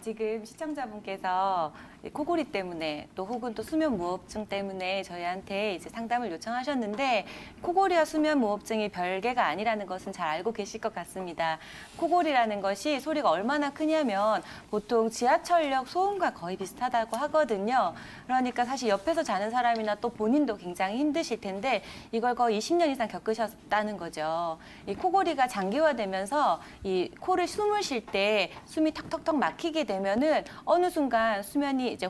지금 시청자분께서 코골이 때문에 또 혹은 또 수면 무호흡증 때문에 저희한테 이제 상담을 요청하셨는데 코골이와 수면 무호흡증이 별개가 아니라는 것은 잘 알고 계실 것 같습니다. 코골이라는 것이 소리가 얼마나 크냐면 보통 지하철역 소음과 거의 비슷하다고 하거든요. 그러니까 사실 옆에서 자는 사람이나 또 본인도 굉장히 힘드실 텐데 이걸 거의 20년 이상 겪으셨다는 거죠. 이 코골이가 장기화되면서 이 코를 숨을 쉴 때 숨이 턱턱턱 막히게 되면은 어느 순간 수면이 이제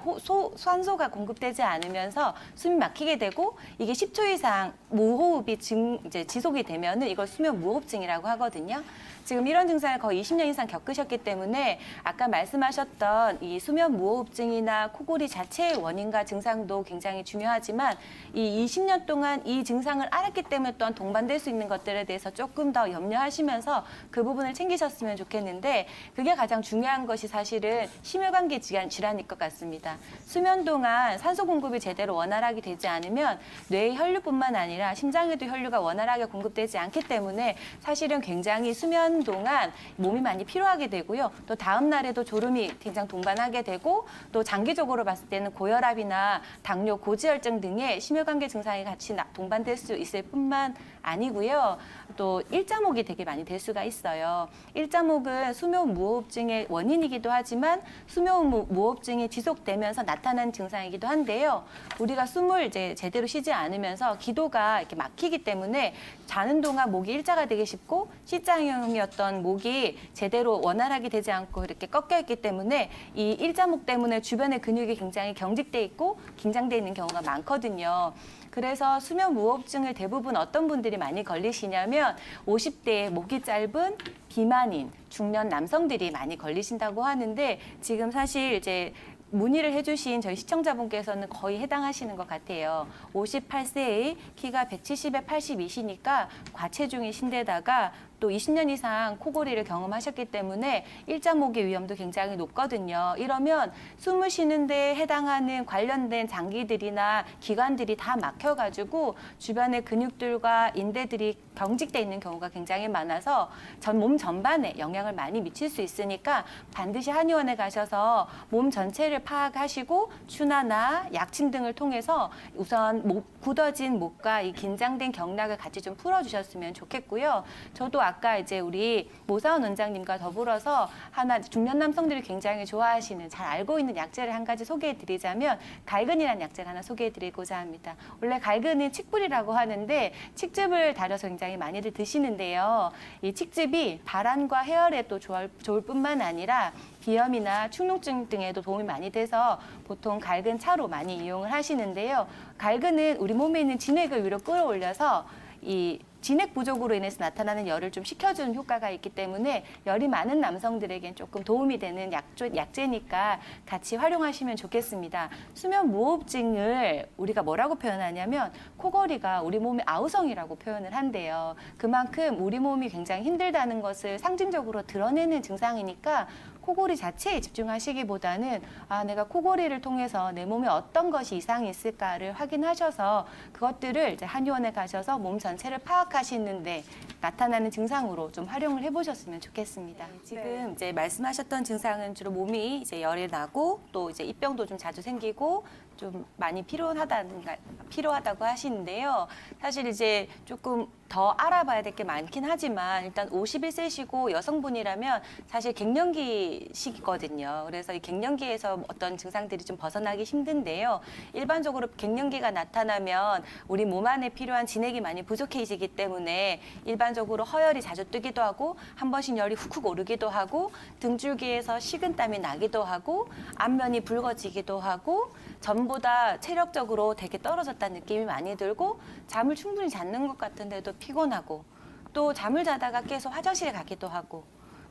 산소가 공급되지 않으면서 숨이 막히게 되고 이게 10초 이상 무호흡이 이제 지속이 되면은 이걸 수면 무호흡증이라고 하거든요. 지금 이런 증상을 거의 20년 이상 겪으셨기 때문에 아까 말씀하셨던 이 수면 무호흡증이나 코골이 자체의 원인과 증상도 굉장히 중요하지만 이 20년 동안 이 증상을 알았기 때문에 또한 동반될 수 있는 것들에 대해서 조금 더 염려하시면서 그 부분을 챙기셨으면 좋겠는데 그게 가장 중요한 것이 사실은 심혈관계 질환일 것 같습니다. 수면 동안 산소 공급이 제대로 원활하게 되지 않으면 뇌의 혈류뿐만 아니라 심장에도 혈류가 원활하게 공급되지 않기 때문에 사실은 굉장히 수면 동안 몸이 많이 피로하게 되고요. 또 다음 날에도 졸음이 굉장히 동반하게 되고 또 장기적으로 봤을 때는 고혈압이나 당뇨, 고지혈증 등의 심혈관계 증상이 같이 동반될 수 있을 뿐만 아니고요. 또 일자목이 되게 많이 될 수가 있어요. 일자목은 수면 무호흡증의 원인이기도 하지만 수면 무호흡증이 지속되면서 나타나는 증상이기도 한데요. 우리가 숨을 이제 제대로 쉬지 않으면서 기도가 이렇게 막히기 때문에 자는 동안 목이 일자가 되기 쉽고 C자형이었던 목이 제대로 원활하게 되지 않고 이렇게 꺾여 있기 때문에 이 일자목 때문에 주변의 근육이 굉장히 경직돼 있고 긴장돼 있는 경우가 많거든요. 그래서 수면 무호흡증을 대부분 어떤 분들이 많이 걸리시냐면 50대에 목이 짧은 비만인 중년 남성들이 많이 걸리신다고 하는데 지금 사실 이제 문의를 해주신 저희 시청자분께서는 거의 해당하시는 것 같아요. 58세의 키가 170에 82시니까 과체중이신데다가 또 20년 이상 코골이를 경험하셨기 때문에 일자목의 위험도 굉장히 높거든요. 이러면 숨을 쉬는데 해당하는 관련된 장기들이나 기관들이 다 막혀가지고 주변의 근육들과 인대들이 경직돼 있는 경우가 굉장히 많아서 몸 전반에 영향을 많이 미칠 수 있으니까 반드시 한의원에 가셔서 몸 전체를 파악하시고 추나나 약침 등을 통해서 우선 굳어진 목과 이 긴장된 경락을 같이 좀 풀어주셨으면 좋겠고요. 저도 아까 이제 우리 모사원 원장님과 더불어서 하나 중년 남성들이 굉장히 좋아하시는 잘 알고 있는 약재를 한 가지 소개해드리자면 갈근이라는 약재를 하나 소개해드리고자 합니다. 원래 갈근은 칡뿌리라고 하는데 칡즙을 달여서 굉장히 많이들 드시는데요. 이 칡즙이 발안과 해열에도 좋을 뿐만 아니라 비염이나 축농증 등에도 도움이 많이 돼서 보통 갈근 차로 많이 이용을 하시는데요. 갈근은 우리 몸에 있는 진액을 위로 끌어올려서 이 진액 부족으로 인해서 나타나는 열을 좀 식혀주는 효과가 있기 때문에 열이 많은 남성들에겐 조금 도움이 되는 약재니까 같이 활용하시면 좋겠습니다. 수면 무호흡증을 우리가 뭐라고 표현하냐면 코골이가 우리 몸의 아우성이라고 표현을 한대요. 그만큼 우리 몸이 굉장히 힘들다는 것을 상징적으로 드러내는 증상이니까 코골이 자체에 집중하시기보다는 내가 코골이를 통해서 내 몸에 어떤 것이 이상이 있을까를 확인하셔서 그것들을 이제 한의원에 가셔서 몸 전체를 파악하시는데 나타나는 증상으로 좀 활용을 해보셨으면 좋겠습니다. 지금 이제 말씀하셨던 증상은 주로 몸이 이제 열이 나고 또 이제 입병도 좀 자주 생기고 좀 많이 필요하다고 하시는데요. 사실 이제 조금 더 알아봐야 될 게 많긴 하지만 일단 51세시고 여성분이라면 사실 갱년기 시기거든요. 그래서 이 갱년기에서 어떤 증상들이 좀 벗어나기 힘든데요. 일반적으로 갱년기가 나타나면 우리 몸 안에 필요한 진액이 많이 부족해지기 때문에 일반적으로 허열이 자주 뜨기도 하고 한 번씩 열이 훅훅 오르기도 하고 등줄기에서 식은땀이 나기도 하고 안면이 붉어지기도 하고 전보다 체력적으로 되게 떨어졌다는 느낌이 많이 들고 잠을 충분히 잤는 것 같은데도 피곤하고 또 잠을 자다가 깨서 화장실에 가기도 하고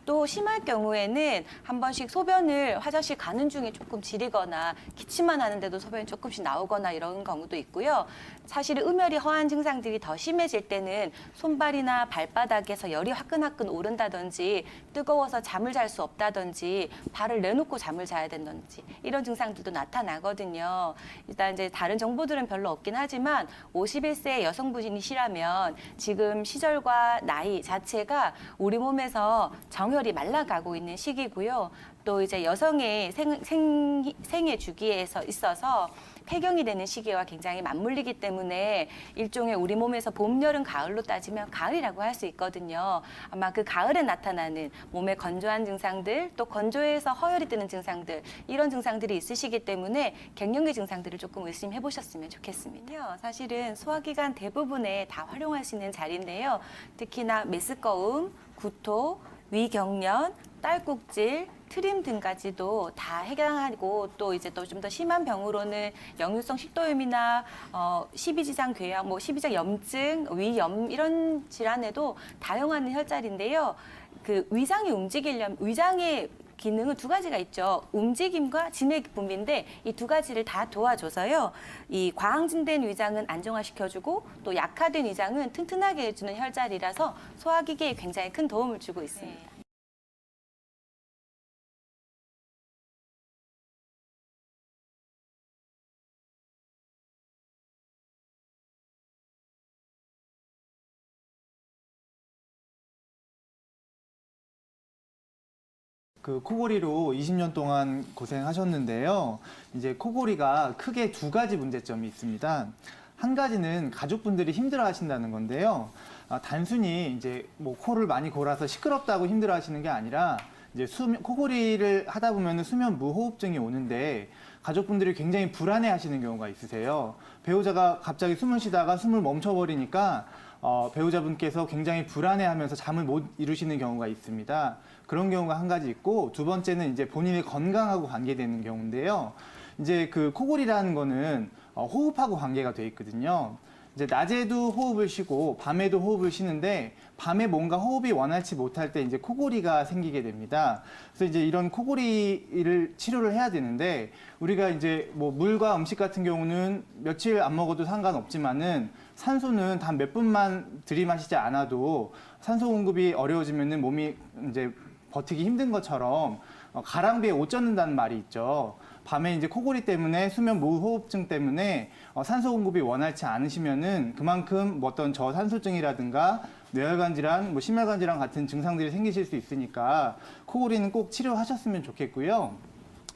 또 심할 경우에는 한 번씩 소변을 화장실 가는 중에 조금 지리거나 기침만 하는데도 소변이 조금씩 나오거나 이런 경우도 있고요. 사실 음열이 허한 증상들이 더 심해질 때는 손발이나 발바닥에서 열이 화끈화끈 오른다든지 뜨거워서 잠을 잘 수 없다든지 발을 내놓고 잠을 자야 된다든지 이런 증상들도 나타나거든요. 일단 이제 다른 정보들은 별로 없긴 하지만 51세 여성분이시라면 지금 시절과 나이 자체가 우리 몸에서 정혈이 말라가고 있는 시기고요. 또 이제 여성의 생애 주기에서 있어서 폐경이 되는 시기와 굉장히 맞물리기 때문에 일종의 우리 몸에서 봄, 여름, 가을로 따지면 가을이라고 할 수 있거든요. 아마 그 가을에 나타나는 몸의 건조한 증상들, 또 건조해서 허혈이 뜨는 증상들, 이런 증상들이 있으시기 때문에 갱년기 증상들을 조금 의심해 보셨으면 좋겠습니다. 사실은 소화기관 대부분에 다 활용할 수 있는 자리인데요. 특히나 메스꺼움, 구토, 위경련, 딸꾹질, 트림 등까지도 다 해당하고 또 이제 또 좀 더 심한 병으로는 역류성 식도염이나 십이지장 궤양, 뭐 십이지장 염증, 위염 이런 질환에도 다용하는 혈자리인데요. 그 위장이 움직이려면 위장의 기능은 두 가지가 있죠. 움직임과 진액 분비인데 이 두 가지를 다 도와줘서요. 이 과항진된 위장은 안정화시켜주고 또 약화된 위장은 튼튼하게 해주는 혈자리라서 소화기계에 굉장히 큰 도움을 주고 있습니다. 그 코골이로 20년 동안 고생하셨는데요. 이제 코골이가 크게 두 가지 문제점이 있습니다. 한 가지는 가족분들이 힘들어 하신다는 건데요. 단순히 이제 뭐 코를 많이 골아서 시끄럽다고 힘들어 하시는 게 아니라 이제 코골이를 하다 보면 수면 무호흡증이 오는데 가족분들이 굉장히 불안해 하시는 경우가 있으세요. 배우자가 갑자기 숨을 쉬다가 숨을 멈춰버리니까 배우자분께서 굉장히 불안해하면서 잠을 못 이루시는 경우가 있습니다. 그런 경우가 한 가지 있고, 두 번째는 이제 본인의 건강하고 관계되는 경우인데요. 이제 그 코골이라는 거는 호흡하고 관계가 돼 있거든요. 이제 낮에도 호흡을 쉬고 밤에도 호흡을 쉬는데 밤에 뭔가 호흡이 원활치 못할 때 이제 코골이가 생기게 됩니다. 그래서 이제 이런 코골이를 치료를 해야 되는데 우리가 이제 뭐 물과 음식 같은 경우는 며칠 안 먹어도 상관없지만은 산소는 단 몇 분만 들이마시지 않아도 산소 공급이 어려워지면은 몸이 이제 버티기 힘든 것처럼 가랑비에 옷 젖는다는 말이 있죠. 밤에 이제 코골이 때문에 수면 무호흡증 때문에 산소 공급이 원활치 않으시면은 그만큼 뭐 어떤 저산소증이라든가 뇌혈관 질환, 뭐 심혈관 질환 같은 증상들이 생기실 수 있으니까 코골이는 꼭 치료하셨으면 좋겠고요.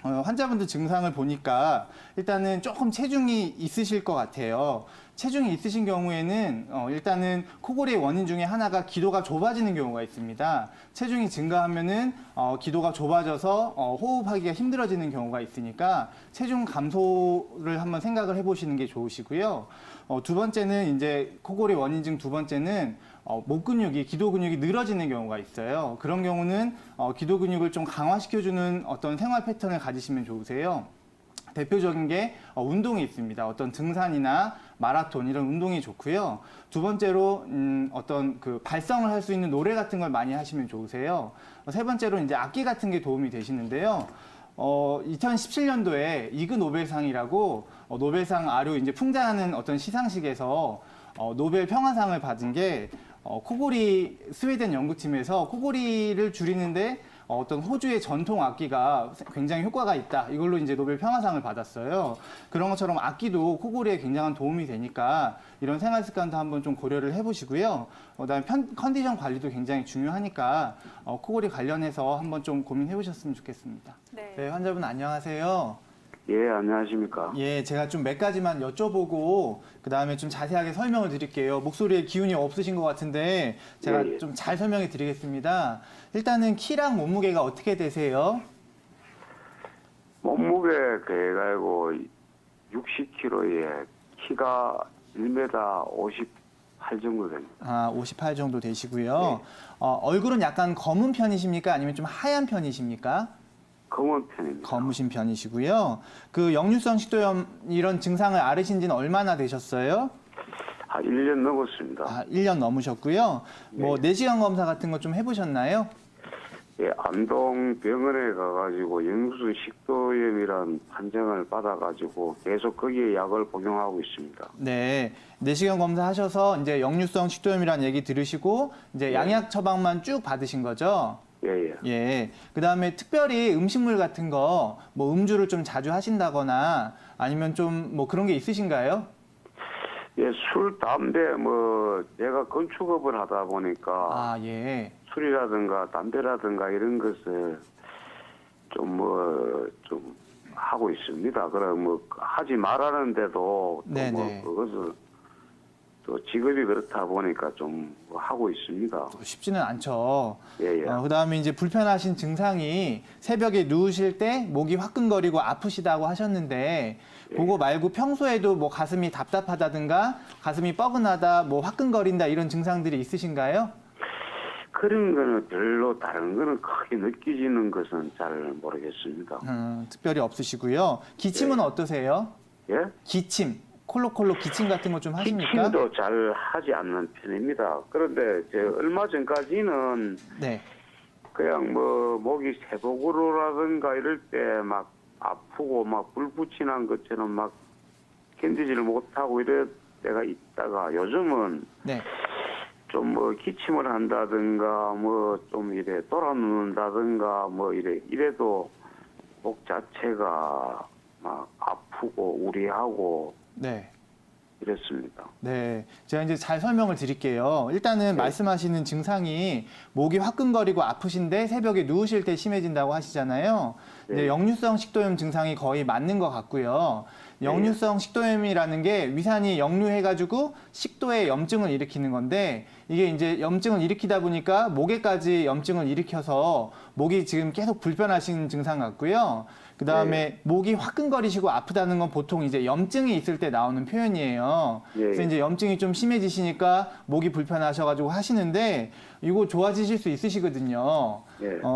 환자분들 증상을 보니까 일단은 조금 체중이 있으실 것 같아요. 체중이 있으신 경우에는 일단은 코골이의 원인 중에 하나가 기도가 좁아지는 경우가 있습니다. 체중이 증가하면은 기도가 좁아져서 호흡하기가 힘들어지는 경우가 있으니까 체중 감소를 한번 생각을 해보시는 게 좋으시고요. 두 번째는 이제 코골이 원인 중 두 번째는 목 근육이, 기도 근육이 늘어지는 경우가 있어요. 그런 경우는 기도 근육을 좀 강화시켜주는 어떤 생활 패턴을 가지시면 좋으세요. 대표적인 게 운동이 있습니다. 어떤 등산이나 마라톤 이런 운동이 좋고요. 두 번째로 어떤 그 발성을 할 수 있는 노래 같은 걸 많이 하시면 좋으세요. 세 번째로 이제 악기 같은 게 도움이 되시는데요. 2017년도에 이그 노벨상이라고 노벨상 아류 이제 풍자하는 어떤 시상식에서 노벨 평화상을 받은 게 코골이 스웨덴 연구팀에서 코골이를 줄이는데 어떤 호주의 전통 악기가 굉장히 효과가 있다. 이걸로 이제 노벨 평화상을 받았어요. 그런 것처럼 악기도 코골이에 굉장한 도움이 되니까 이런 생활 습관도 한번 좀 고려를 해보시고요. 그다음에 컨디션 관리도 굉장히 중요하니까 코골이 관련해서 한번 좀 고민해 보셨으면 좋겠습니다. 네, 환자분 안녕하세요. 예, 안녕하십니까. 예, 제가 좀 몇 가지만 여쭤보고 그 다음에 좀 자세하게 설명을 드릴게요. 목소리에 기운이 없으신 것 같은데 제가 예, 예. 좀 잘 설명해 드리겠습니다. 일단은 키랑 몸무게가 어떻게 되세요? 몸무게 그래가지고 60kg에 키가 1m 58 정도 됩니다. 아, 58 정도 되시고요. 네. 얼굴은 약간 검은 편이십니까? 아니면 좀 하얀 편이십니까? 검은 편입니다. 검으신 편이시고요. 그 역류성 식도염 이런 증상을 앓으신 지는 얼마나 되셨어요? 1년 넘었습니다. 1년 넘으셨고요. 뭐 네. 내시경 검사 같은 거 좀 해보셨나요? 예, 안동 병원에 가가지고 역류성 식도염이란 판정을 받아가지고 계속 거기에 약을 복용하고 있습니다. 네, 내시경 검사 하셔서 이제 역류성 식도염이라는 얘기 들으시고 이제 양약 처방만 쭉 받으신 거죠? 예, 예. 예. 그다음에 특별히 음식물 같은 거 뭐 음주를 좀 자주 하신다거나 아니면 좀 뭐 그런 게 있으신가요? 예, 술, 담배, 뭐, 제가 건축업을 하다 보니까 아, 예. 술이라든가 담배라든가 이런 것을 좀 하고 있습니다. 그럼 뭐 하지 말라는데도 또 뭐 네네. 그것을 또 직업이 그렇다 보니까 좀 하고 있습니다. 쉽지는 않죠. 예. 그다음에 이제 불편하신 증상이 새벽에 누우실 때 목이 화끈거리고 아프시다고 하셨는데 그거 말고 평소에도 뭐 가슴이 답답하다든가 가슴이 뻐근하다, 뭐 화끈거린다 이런 증상들이 있으신가요? 그런 거는 별로 다른 거는 크게 느껴지는 것은 잘 모르겠습니다. 특별히 없으시고요. 기침은 어떠세요? 예? 기침, 콜록콜록 기침 같은 거 좀 하십니까? 기침도 잘 하지 않는 편입니다. 그런데 얼마 전까지는 네. 그냥 뭐 목이 세복으로라든가 이럴 때 막 아프고 막 불 붙이는 것처럼 막 견디지를 못하고 이럴 때가 있다가 요즘은 네. 좀 뭐 기침을 한다든가 뭐 좀 이래 돌아 누운다든가 뭐 이래도 목 자체가 막 아프고 우리하고 네. 이랬습니다. 네, 제가 이제 잘 설명을 드릴게요. 일단은 말씀하시는 증상이 목이 화끈거리고 아프신데 새벽에 누우실 때 심해진다고 하시잖아요. 이제 네. 역류성 식도염 증상이 거의 맞는 것 같고요. 역류성 식도염이라는 게 위산이 역류해가지고 식도에 염증을 일으키는 건데 이게 이제 염증을 일으키다 보니까 목에까지 염증을 일으켜서 목이 지금 계속 불편하신 증상 같고요. 그 다음에 목이 화끈거리시고 아프다는 건 보통 이제 염증이 있을 때 나오는 표현이에요. 그래서 이제 염증이 좀 심해지시니까 목이 불편하셔가지고 하시는데 이거 좋아지실 수 있으시거든요.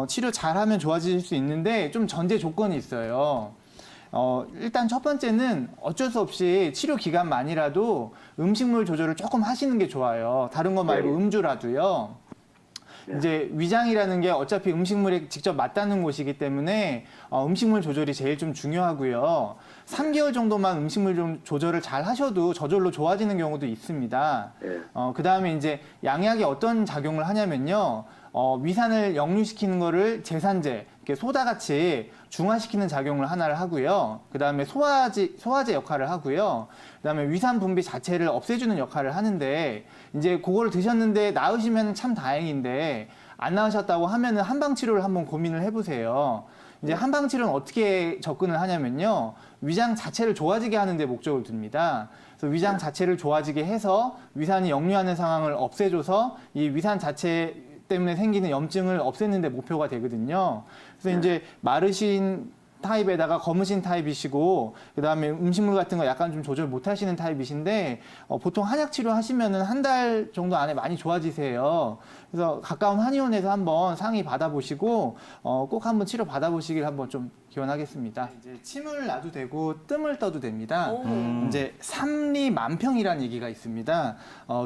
치료 잘하면 좋아지실 수 있는데 좀 전제 조건이 있어요. 일단 첫 번째는 어쩔 수 없이 치료 기간만이라도 음식물 조절을 조금 하시는 게 좋아요. 다른 거 말고 음주라도요. 이제 위장이라는 게 어차피 음식물에 직접 맞닿는 곳이기 때문에 음식물 조절이 제일 좀 중요하고요. 3개월 정도만 음식물 좀 조절을 잘 하셔도 저절로 좋아지는 경우도 있습니다. 그 다음에 이제 양약이 어떤 작용을 하냐면요. 위산을 역류시키는 거를 제산제, 소다같이 중화시키는 작용을 하나를 하고요. 그 다음에 소화제 역할을 하고요. 그 다음에 위산 분비 자체를 없애주는 역할을 하는데 이제 그거를 드셨는데 나으시면 참 다행인데 안 나으셨다고 하면은 한방 치료를 한번 고민을 해보세요. 이제 한방 치료는 어떻게 접근을 하냐면요. 위장 자체를 좋아지게 하는 데 목적을 둡니다. 그래서 위장 자체를 좋아지게 해서 위산이 역류하는 상황을 없애줘서 이 위산 자체 때문에 생기는 염증을 없애는 데 목표가 되거든요. 그래서 이제 마르신 타입에다가 검으신 타입이시고 그다음에 음식물 같은 거 약간 좀 조절 못 하시는 타입이신데 보통 한약 치료 하시면은 한 달 정도 안에 많이 좋아지세요. 그래서 가까운 한의원에서 한번 상의 받아보시고 꼭 한번 치료 받아보시길 한번 좀 기원하겠습니다. 이제 침을 놔도 되고 뜸을 떠도 됩니다. 이제 삼리만평이라는 얘기가 있습니다.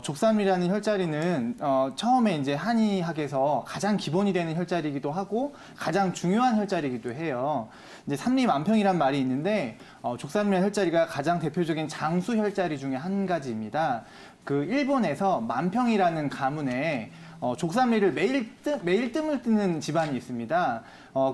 족삼리라는 혈자리는 처음에 이제 한의학에서 가장 기본이 되는 혈자리이기도 하고 가장 중요한 혈자리이기도 해요. 이제 삼리만평이란 말이 있는데 족삼리라는 혈자리가 가장 대표적인 장수 혈자리 중에 한 가지입니다. 그 일본에서 만평이라는 가문에 족삼리를 매일 뜸을 뜨는 집안이 있습니다.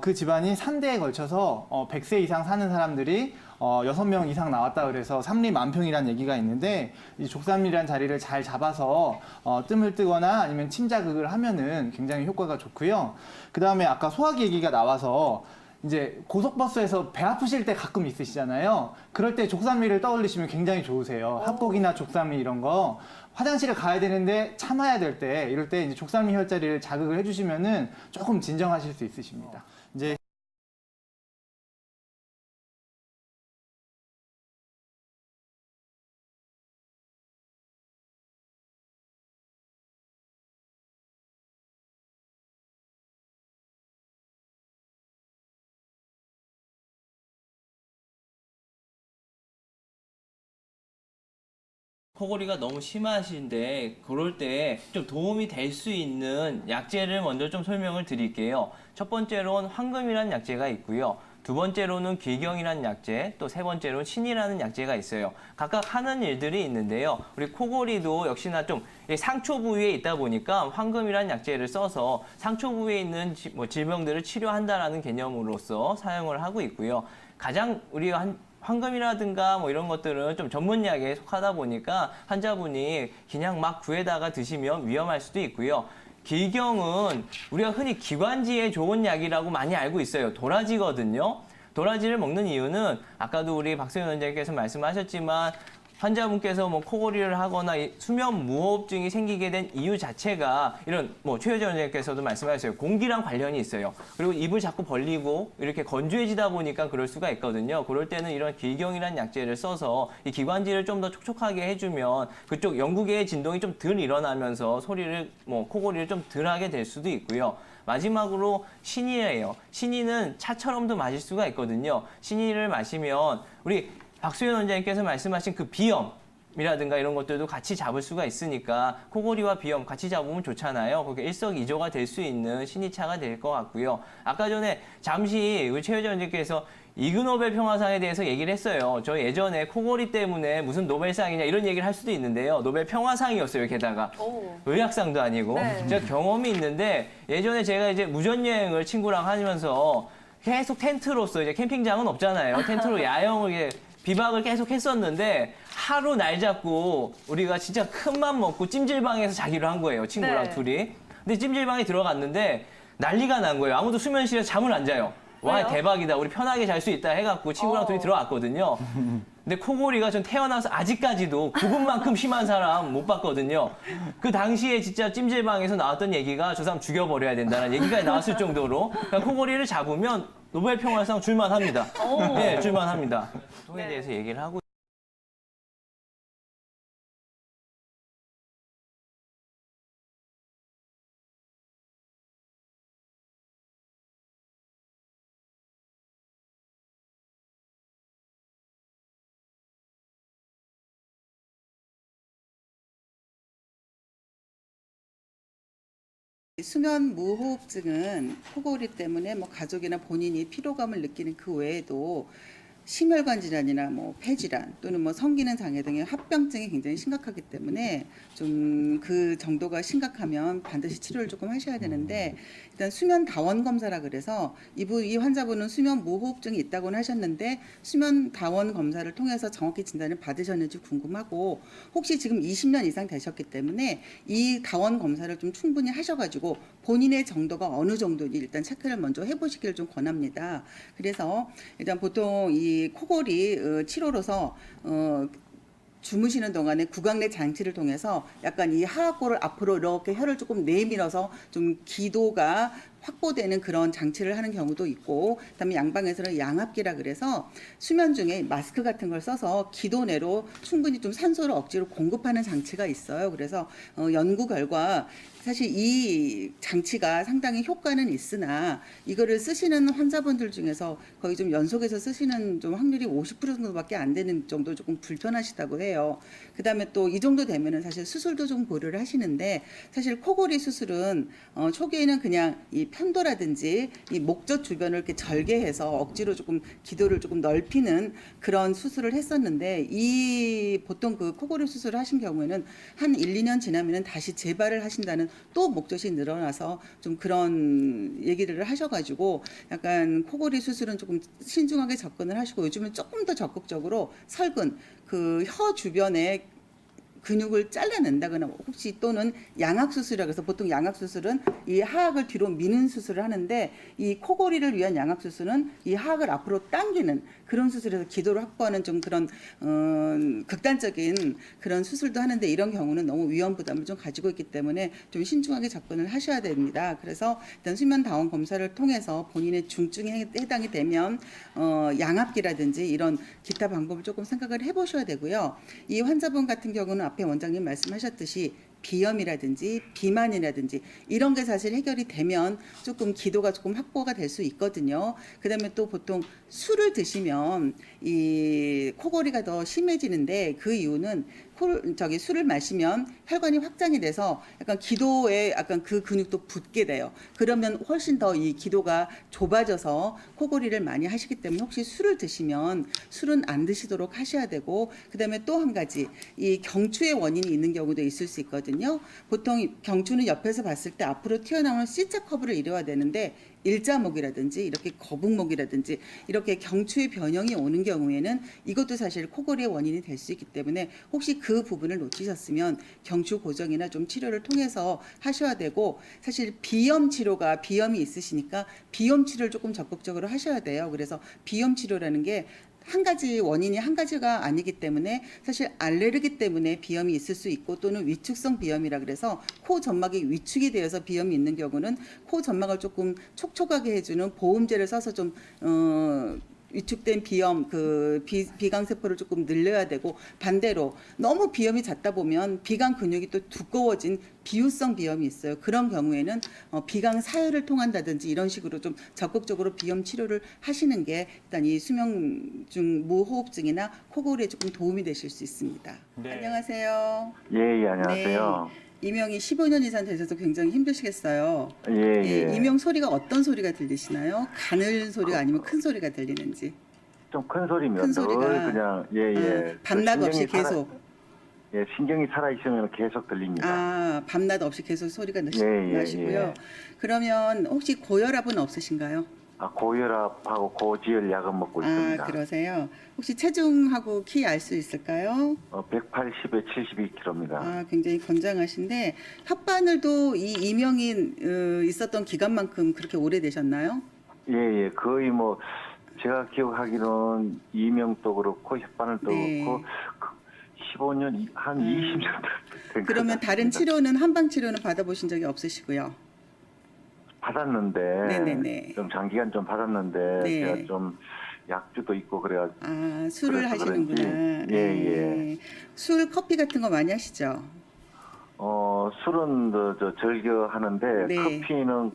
그 집안이 3대에 걸쳐서 100세 이상 사는 사람들이 6명 이상 나왔다 그래서 삼리만평이라는 얘기가 있는데 이 족삼리라는 자리를 잘 잡아서 뜸을 뜨거나 아니면 침자극을 하면은 굉장히 효과가 좋고요. 그 다음에 아까 소화기 얘기가 나와서 이제 고속버스에서 배 아프실 때 가끔 있으시잖아요. 그럴 때 족삼리를 떠올리시면 굉장히 좋으세요. 합곡이나 족삼리 이런 거. 화장실에 가야 되는데 참아야 될 때 이럴 때 이제 족삼리 혈자리를 자극을 해주시면은 조금 진정하실 수 있으십니다. 이제 코골이가 너무 심하신데 그럴 때 좀 도움이 될 수 있는 약재를 먼저 좀 설명을 드릴게요. 첫 번째로는 황금이라는 약재가 있고요. 두 번째로는 귀경이라는 약재, 또 세 번째로는 신이라는 약재가 있어요. 각각 하는 일들이 있는데요. 우리 코골이도 역시나 좀 상초 부위에 있다 보니까 황금이라는 약재를 써서 상초 부위에 있는 질병들을 치료한다라는 개념으로서 사용을 하고 있고요. 가장 우리가 황금이라든가 뭐 이런 것들은 좀 전문약에 속하다 보니까 환자분이 그냥 막 구해다가 드시면 위험할 수도 있고요. 기경은 우리가 흔히 기관지에 좋은 약이라고 많이 알고 있어요. 도라지거든요. 도라지를 먹는 이유는 아까도 우리 박소연 원장님께서 말씀하셨지만 환자분께서 뭐 코골이를 하거나 수면 무호흡증이 생기게 된 이유 자체가 이런 뭐 최효정 원장님께서도 말씀하셨어요. 공기랑 관련이 있어요. 그리고 입을 자꾸 벌리고 이렇게 건조해지다 보니까 그럴 수가 있거든요. 그럴 때는 이런 기경이라는 약재를 써서 이 기관지를 좀 더 촉촉하게 해주면 그쪽 영구계의 진동이 좀 덜 일어나면서 소리를 뭐 코골이를 좀 덜 하게 될 수도 있고요. 마지막으로 신이에요. 신이는 차처럼도 마실 수가 있거든요. 신이를 마시면 우리 박소연 원장님께서 말씀하신 그 비염이라든가 이런 것들도 같이 잡을 수가 있으니까 코골이와 비염 같이 잡으면 좋잖아요. 그게 일석이조가 될 수 있는 신이차가 될 것 같고요. 아까 전에 잠시 우리 최효정 원장님께서 이그노벨 평화상에 대해서 얘기를 했어요. 저 예전에 코골이 때문에 무슨 노벨상이냐 이런 얘기를 할 수도 있는데요. 노벨 평화상이었어요. 게다가 의학상도 아니고 네. 제가 경험이 있는데 예전에 제가 이제 무전여행을 친구랑 하면서 계속 텐트로서 이제 캠핑장은 없잖아요. 텐트로 야영을 이렇게 비박을 계속 했었는데 하루 날 잡고 우리가 진짜 큰 맘 먹고 찜질방에서 자기로 한 거예요. 친구랑 네. 둘이. 근데 찜질방에 들어갔는데 난리가 난 거예요. 아무도 수면실에서 잠을 안 자요. 와, 왜요? 대박이다. 우리 편하게 잘 수 있다 해갖고 친구랑 둘이 들어왔거든요. 근데 코골이가 전 태어나서 아직까지도 그분만큼 심한 사람 못 봤거든요. 그 당시에 진짜 찜질방에서 나왔던 얘기가 저 사람 죽여버려야 된다는 얘기가 나왔을 정도로 그러니까 코골이를 잡으면 노벨 평화상 줄만합니다. 네, 줄만합니다. 통에 네. 대해서 얘기를 하고. 수면 무호흡증은 코골이 때문에 뭐 가족이나 본인이 피로감을 느끼는 그 외에도 심혈관 질환이나 뭐 폐질환 또는 뭐 성기능 장애 등의 합병증이 굉장히 심각하기 때문에 좀 그 정도가 심각하면 반드시 치료를 조금 하셔야 되는데 일단 수면 다원 검사라 그래서 이 환자분은 수면 무호흡증이 있다고는 하셨는데 수면 다원 검사를 통해서 정확히 진단을 받으셨는지 궁금하고 혹시 지금 20년 이상 되셨기 때문에 이 다원 검사를 좀 충분히 하셔가지고 본인의 정도가 어느 정도인지 일단 체크를 먼저 해보시기를 좀 권합니다. 그래서 일단 보통 이 코골이 치료로서 주무시는 동안에 구강내 장치를 통해서 약간 이 하악골을 앞으로 이렇게 혀를 조금 내밀어서 좀 기도가 확보되는 그런 장치를 하는 경우도 있고, 그다음에 양방에서는 양압기라 그래서 수면 중에 마스크 같은 걸 써서 기도 내로 충분히 좀 산소를 억지로 공급하는 장치가 있어요. 그래서 연구 결과 사실 이 장치가 상당히 효과는 있으나 이거를 쓰시는 환자분들 중에서 거의 좀 연속해서 쓰시는 좀 확률이 50% 정도밖에 안 되는 정도 조금 불편하시다고 해요. 그다음에 또 이 정도 되면은 사실 수술도 좀 고려를 하시는데 사실 코골이 수술은 초기에는 그냥 이 편도라든지 이 목젖 주변을 이렇게 절개해서 억지로 조금 기도를 조금 넓히는 그런 수술을 했었는데 이 보통 그 코골이 수술을 하신 경우에는 한 1, 2년 지나면은 다시 재발을 하신다는 또 목젖이 늘어나서 좀 그런 얘기를 하셔가지고 약간 코골이 수술은 조금 신중하게 접근을 하시고 요즘은 조금 더 적극적으로 설근 그 혀 주변에 근육을 잘라낸다거나 혹시 또는 양악 수술이라고 해서 보통 양악 수술은 이 하악을 뒤로 미는 수술을 하는데 이 코골이를 위한 양악 수술은 이 하악을 앞으로 당기는 그런 수술에서 기도를 확보하는 좀 그런 극단적인 그런 수술도 하는데 이런 경우는 너무 위험 부담을 좀 가지고 있기 때문에 좀 신중하게 접근을 하셔야 됩니다. 그래서 일단 수면 다원 검사를 통해서 본인의 중증에 해당이 되면 양압기라든지 이런 기타 방법을 조금 생각을 해보셔야 되고요. 이 환자분 같은 경우는 앞에 원장님 말씀하셨듯이 비염이라든지 비만이라든지 이런 게 사실 해결이 되면 조금 기도가 조금 확보가 될 수 있거든요. 그다음에 또 보통 술을 드시면 이 코골이가 더 심해지는데 그 이유는 술을 마시면 혈관이 확장이 돼서 약간 기도에 약간 그 근육도 붙게 돼요. 그러면 훨씬 더 이 기도가 좁아져서 코골이를 많이 하시기 때문에 혹시 술을 드시면 술은 안 드시도록 하셔야 되고 그다음에 또 한 가지 이 경추의 원인이 있는 경우도 있을 수 있거든요. 있거든요. 보통 경추는 옆에서 봤을 때 앞으로 튀어나오는 C자 커브를 이루어야 되는데 일자목이라든지 이렇게 거북목이라든지 이렇게 경추의 변형이 오는 경우에는 이것도 사실 코골이의 원인이 될 수 있기 때문에 혹시 그 부분을 놓치셨으면 경추 고정이나 좀 치료를 통해서 하셔야 되고, 사실 비염 치료가, 비염이 있으시니까 비염 치료를 조금 적극적으로 하셔야 돼요. 그래서 비염 치료라는 게 한 가지 원인이 한 가지가 아니기 때문에 사실 알레르기 때문에 비염이 있을 수 있고, 또는 위축성 비염이라 그래서 코 점막이 위축이 되어서 비염이 있는 경우는 코 점막을 조금 촉촉하게 해주는 보음제를 써서 좀 위축된 비염, 비강 세포를 조금 늘려야 되고, 반대로 너무 비염이 잦다 보면 비강 근육이 또 두꺼워진 비유성 비염이 있어요. 그런 경우에는 비강 사혈을 통한다든지 이런 식으로 좀 적극적으로 비염 치료를 하시는 게 일단 이 수면중 무호흡증이나 코골이에 조금 도움이 되실 수 있습니다. 네. 안녕하세요. 예, 안녕하세요. 네, 이명이 15년 이상 되셔서 굉장히 힘드시겠어요. 예. 이명 소리가 어떤 소리가 들리시나요? 가늘 소리가 아니면 큰 소리가 들리는지. 좀 큰 소리면 큰 늘 소리가. 그냥 밤낮 없이 신경이 계속. 신경이 살아 있으면 계속 들립니다. 밤낮 없이 계속 소리가 예. 나시고요. 그러면 혹시 고혈압은 없으신가요? 고혈압하고 고지혈 약은 먹고 있습니다. 그러세요. 혹시 체중하고 키 알 수 있을까요? 180에 72kg입니다. 굉장히 건장하신데 혓바늘도 이 이명이 있었던 기간만큼 그렇게 오래되셨나요? 예. 거의 뭐 제가 기억하기로는 이명도 그렇고 혓바늘도 네. 그렇고 15년 한 20년 된 그러면 것 다른 같습니다. 치료는 한방 치료는 받아보신 적이 없으시고요. 받았는데 네네네. 좀 장기간 좀 받았는데 네. 제가 좀 약주도 있고 그래야 술을 그래서 하시는구나. 그런지, 예. 술, 커피 같은 거 많이 하시죠? 술은 저 즐겨 하는데 네. 커피는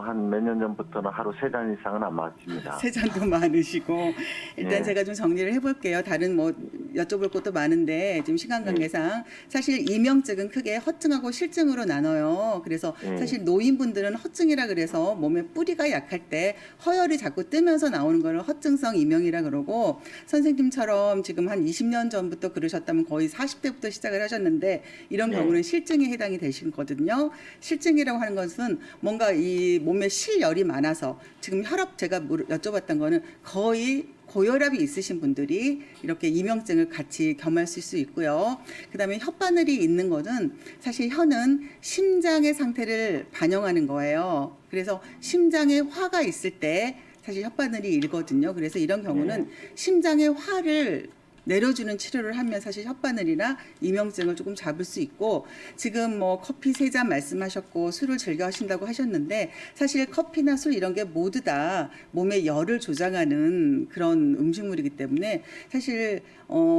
한 몇 년 전부터는 하루 3잔 이상은 안 마십니다. 세 잔도 많으시고 일단 예. 제가 좀 정리를 해볼게요. 다른 뭐 여쭤볼 것도 많은데 지금 시간 관계상 사실 이명증은 크게 허증하고 실증으로 나눠요. 그래서 예. 사실 노인분들은 허증이라 그래서 몸에 뿌리가 약할 때 허열이 자꾸 뜨면서 나오는 거를 허증성 이명이라 그러고, 선생님처럼 지금 한 20년 전부터 그러셨다면 거의 40대부터 시작을 하셨는데 이런 예. 경우는 실증에 해당이 되시거든요. 실증이라고 하는 것은 뭔가 이 몸에 실열이 많아서, 지금 혈압 제가 여쭤봤던 거는 거의 고혈압이 있으신 분들이 이렇게 이명증을 같이 겸하실 수 있고요. 그다음에 혓바늘이 있는 거는 사실 혀는 심장의 상태를 반영하는 거예요. 그래서 심장에 화가 있을 때 사실 혓바늘이 일거든요. 그래서 이런 경우는 심장의 화를 내려주는 치료를 하면 사실 혓바늘이나 이명증을 조금 잡을 수 있고, 지금 뭐 커피 3잔 말씀하셨고 술을 즐겨 하신다고 하셨는데 사실 커피나 술 이런 게 모두 다 몸의 열을 조장하는 그런 음식물이기 때문에 사실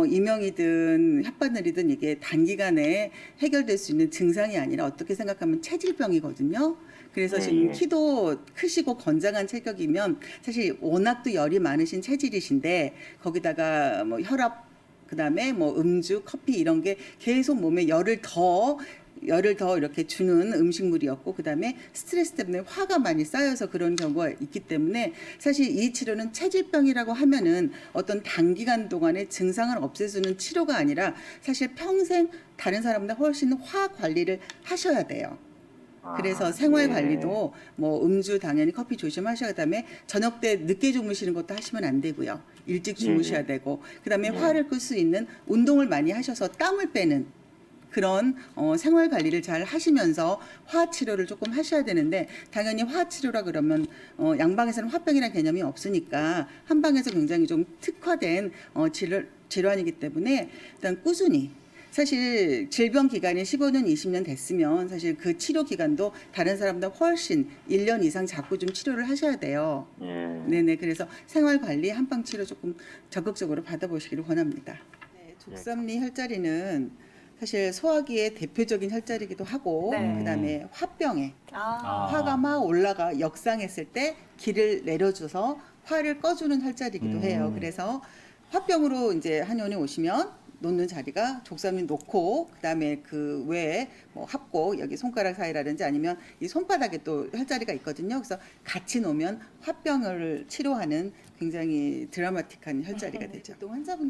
이명이든 혓바늘이든 이게 단기간에 해결될 수 있는 증상이 아니라 어떻게 생각하면 체질병이거든요. 그래서 지금 키도 크시고 건장한 체격이면 사실 워낙 또 열이 많으신 체질이신데 거기다가 뭐 혈압, 그다음에 뭐 음주, 커피 이런 게 계속 몸에 열을 더 이렇게 주는 음식물이었고, 그다음에 스트레스 때문에 화가 많이 쌓여서 그런 경우가 있기 때문에 사실 이 치료는 체질병이라고 하면은 어떤 단기간 동안의 증상을 없애주는 치료가 아니라 사실 평생 다른 사람보다 훨씬 화 관리를 하셔야 돼요. 그래서 생활 관리도 뭐 음주 당연히 커피 조심하셔야, 그다음에 저녁 때 늦게 주무시는 것도 하시면 안 되고요. 일찍 주무셔야 되고, 그다음에 화를 끌 수 있는 운동을 많이 하셔서 땀을 빼는 그런 생활 관리를 잘 하시면서 화 치료를 조금 하셔야 되는데, 당연히 화 치료라 그러면 양방에서는 화병이라는 개념이 없으니까 한방에서 굉장히 좀 특화된 질환이기 때문에 일단 꾸준히, 사실 질병 기간이 15년, 20년 됐으면 사실 그 치료 기간도 다른 사람보다 훨씬 1년 이상 자꾸 좀 치료를 하셔야 돼요. 네네. 그래서 생활 관리, 한방 치료 조금 적극적으로 받아보시기를 권합니다. 네, 족삼리 혈자리는 사실 소화기의 대표적인 혈자리이기도 하고, 네. 그다음에 화병에 아. 화가 막 올라가 역상했을 때 기를 내려줘서 화를 꺼주는 혈자리이기도 해요. 그래서 화병으로 이제 한의원에 오시면 놓는 자리가 족삼리 놓고, 그다음에 그 외에 뭐 합고 여기 손가락 사이라든지 아니면 이 손바닥에 또 혈자리가 있거든요. 그래서 같이 놓으면 화병을 치료하는 굉장히 드라마틱한 혈자리가 되죠. 또 환자분